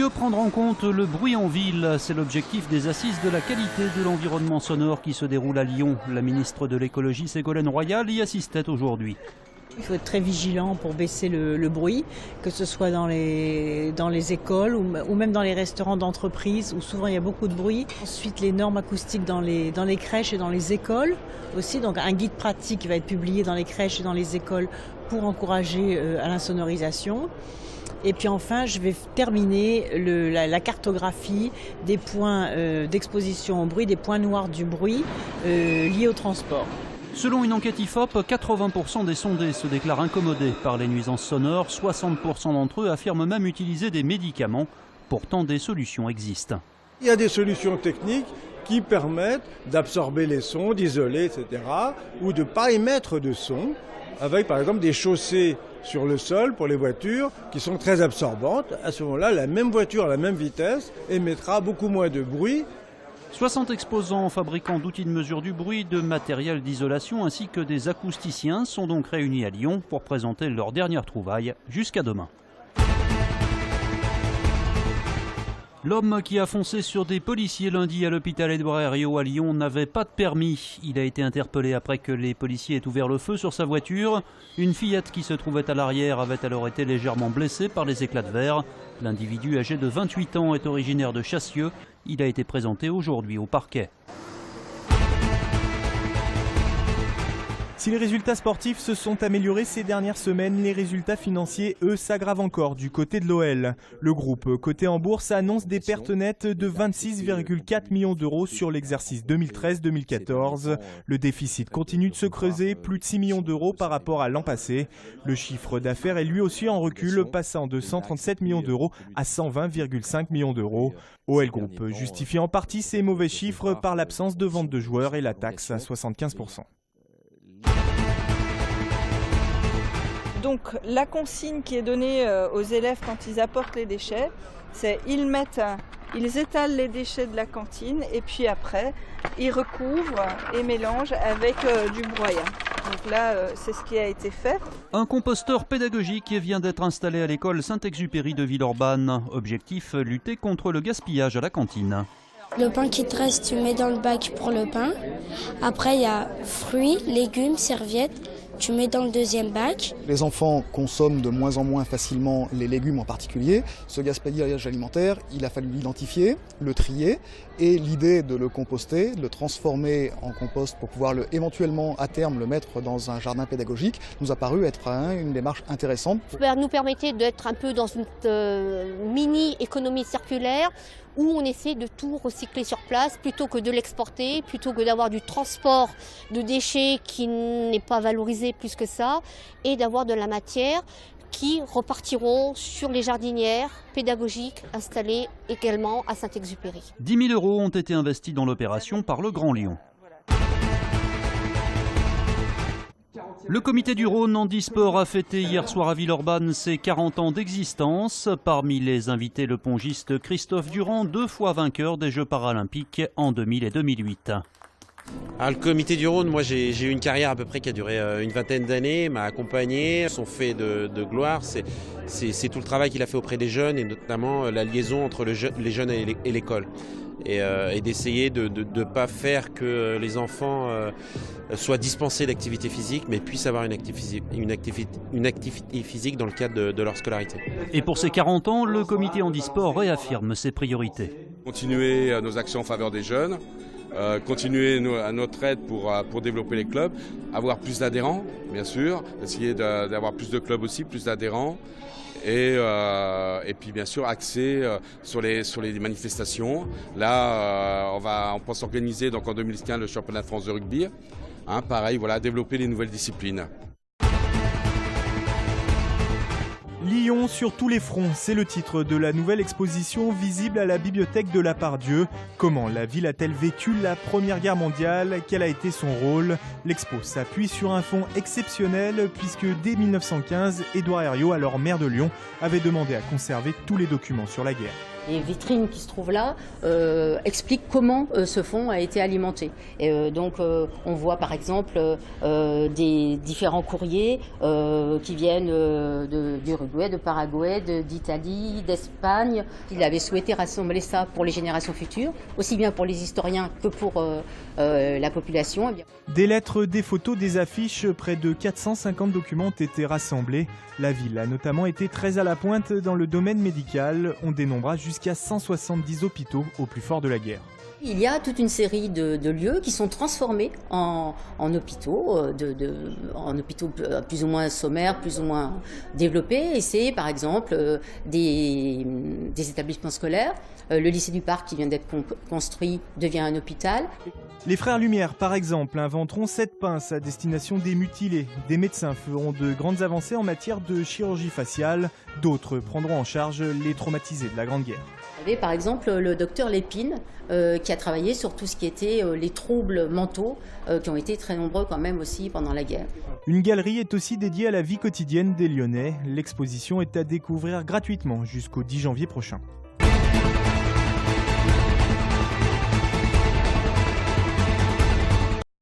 Mieux prendre en compte le bruit en ville, c'est l'objectif des assises de la qualité de l'environnement sonore qui se déroulent à Lyon. La ministre de l'écologie Ségolène Royal y assistait aujourd'hui. Il faut être très vigilant pour baisser le bruit, que ce soit dans les écoles ou même dans les restaurants d'entreprise où souvent il y a beaucoup de bruit. Ensuite, les normes acoustiques dans les crèches et dans les écoles aussi. Donc un guide pratique qui va être publié dans les crèches et dans les écoles pour encourager à l'insonorisation. Et puis enfin, je vais terminer la cartographie des points d'exposition au bruit, des points noirs du bruit liés au transport. Selon une enquête IFOP, 80% des sondés se déclarent incommodés par les nuisances sonores. 60% d'entre eux affirment même utiliser des médicaments. Pourtant, des solutions existent. Il y a des solutions techniques qui permettent d'absorber les sons, d'isoler, etc. ou de ne pas émettre de son, avec par exemple des chaussées sur le sol pour les voitures qui sont très absorbantes. À ce moment-là, la même voiture à la même vitesse émettra beaucoup moins de bruit. 60 exposants, fabricants d'outils de mesure du bruit, de matériel d'isolation ainsi que des acousticiens sont donc réunis à Lyon pour présenter leurs dernières trouvailles jusqu'à demain. L'homme qui a foncé sur des policiers lundi à l'hôpital Édouard Herriot à Lyon n'avait pas de permis. Il a été interpellé après que les policiers aient ouvert le feu sur sa voiture. Une fillette qui se trouvait à l'arrière avait alors été légèrement blessée par les éclats de verre. L'individu âgé de 28 ans est originaire de Chassieux. Il a été présenté aujourd'hui au parquet. Si les résultats sportifs se sont améliorés ces dernières semaines, les résultats financiers, eux, s'aggravent encore du côté de l'OL. Le groupe, coté en bourse, annonce des pertes nettes de 26,4 millions d'euros sur l'exercice 2013-2014. Le déficit continue de se creuser, plus de 6 millions d'euros par rapport à l'an passé. Le chiffre d'affaires est lui aussi en recul, passant de 137 millions d'euros à 120,5 millions d'euros. OL Group justifie en partie ces mauvais chiffres par l'absence de vente de joueurs et la taxe à 75%. Donc la consigne qui est donnée aux élèves quand ils apportent les déchets, c'est ils étalent les déchets de la cantine et puis après ils recouvrent et mélangent avec du broyat. Donc là, c'est ce qui a été fait. Un composteur pédagogique vient d'être installé à l'école Saint-Exupéry de Villeurbanne. Objectif, lutter contre le gaspillage à la cantine. Le pain qui te reste, tu mets dans le bac pour le pain. Après, il y a fruits, légumes, serviettes. Tu mets dans le deuxième bac. Les enfants consomment de moins en moins facilement les légumes en particulier. Ce gaspillage alimentaire, il a fallu l'identifier, le trier et l'idée de le composter, de le transformer en compost pour pouvoir éventuellement à terme le mettre dans un jardin pédagogique nous a paru être une démarche intéressante. Ça nous permettait d'être un peu dans une mini-économie circulaire où on essaie de tout recycler sur place plutôt que de l'exporter, plutôt que d'avoir du transport de déchets qui n'est pas valorisé plus que ça, et d'avoir de la matière qui repartiront sur les jardinières pédagogiques installées également à Saint-Exupéry. 10 000 € ont été investis dans l'opération par le Grand Lyon. Le comité du Rhône handisport a fêté hier soir à Villeurbanne ses 40 ans d'existence. Parmi les invités, le pongiste Christophe Durand, 2 fois vainqueur des Jeux paralympiques en 2000 et 2008. Alors, le comité du Rhône, moi j'ai eu une carrière à peu près qui a duré une vingtaine d'années, m'a accompagné. Son fait de gloire, c'est tout le travail qu'il a fait auprès des jeunes et notamment la liaison entre les jeunes et l'école. Et d'essayer de ne pas faire que les enfants soient dispensés d'activité physique, mais puissent avoir une activité physique dans le cadre de leur scolarité. Et pour ses 40 ans, le comité handisport réaffirme ses priorités. Continuer nos actions en faveur des jeunes, continuer à notre aide pour développer les clubs, avoir plus d'adhérents, bien sûr, essayer d'avoir plus de clubs aussi, plus d'adhérents. Et puis bien sûr axer sur les manifestations. Là, on pense organiser donc en 2015 le championnat de France de rugby. Pareil, voilà, développer les nouvelles disciplines. Lyon sur tous les fronts, c'est le titre de la nouvelle exposition visible à la bibliothèque de la Part-Dieu. Comment la ville a-t-elle vécu la Première Guerre mondiale? Quel a été son rôle? L'expo s'appuie sur un fond exceptionnel puisque dès 1915, Édouard Herriot, alors maire de Lyon, avait demandé à conserver tous les documents sur la guerre. Les vitrines qui se trouvent là expliquent comment ce fonds a été alimenté. Et donc on voit par exemple des différents courriers qui viennent d'Uruguay, de Paraguay, d'Italie, d'Espagne. Il avait souhaité rassembler ça pour les générations futures, aussi bien pour les historiens que pour la population. Des lettres, des photos, des affiches, près de 450 documents ont été rassemblés. La ville a notamment été très à la pointe dans le domaine médical. On dénombrera jusqu'à 170 hôpitaux au plus fort de la guerre. Il y a toute une série de lieux qui sont transformés en hôpitaux, en hôpitaux plus ou moins sommaires, plus ou moins développés. Et c'est par exemple des établissements scolaires. Le lycée du Parc qui vient d'être construit devient un hôpital. Les Frères Lumière, par exemple, inventeront cette pince à destination des mutilés. Des médecins feront de grandes avancées en matière de chirurgie faciale. D'autres prendront en charge les traumatisés de la Grande Guerre. Il y avait par exemple le docteur Lépine qui a travaillé sur tout ce qui était les troubles mentaux qui ont été très nombreux quand même aussi pendant la guerre. Une galerie est aussi dédiée à la vie quotidienne des Lyonnais. L'exposition est à découvrir gratuitement jusqu'au 10 janvier prochain.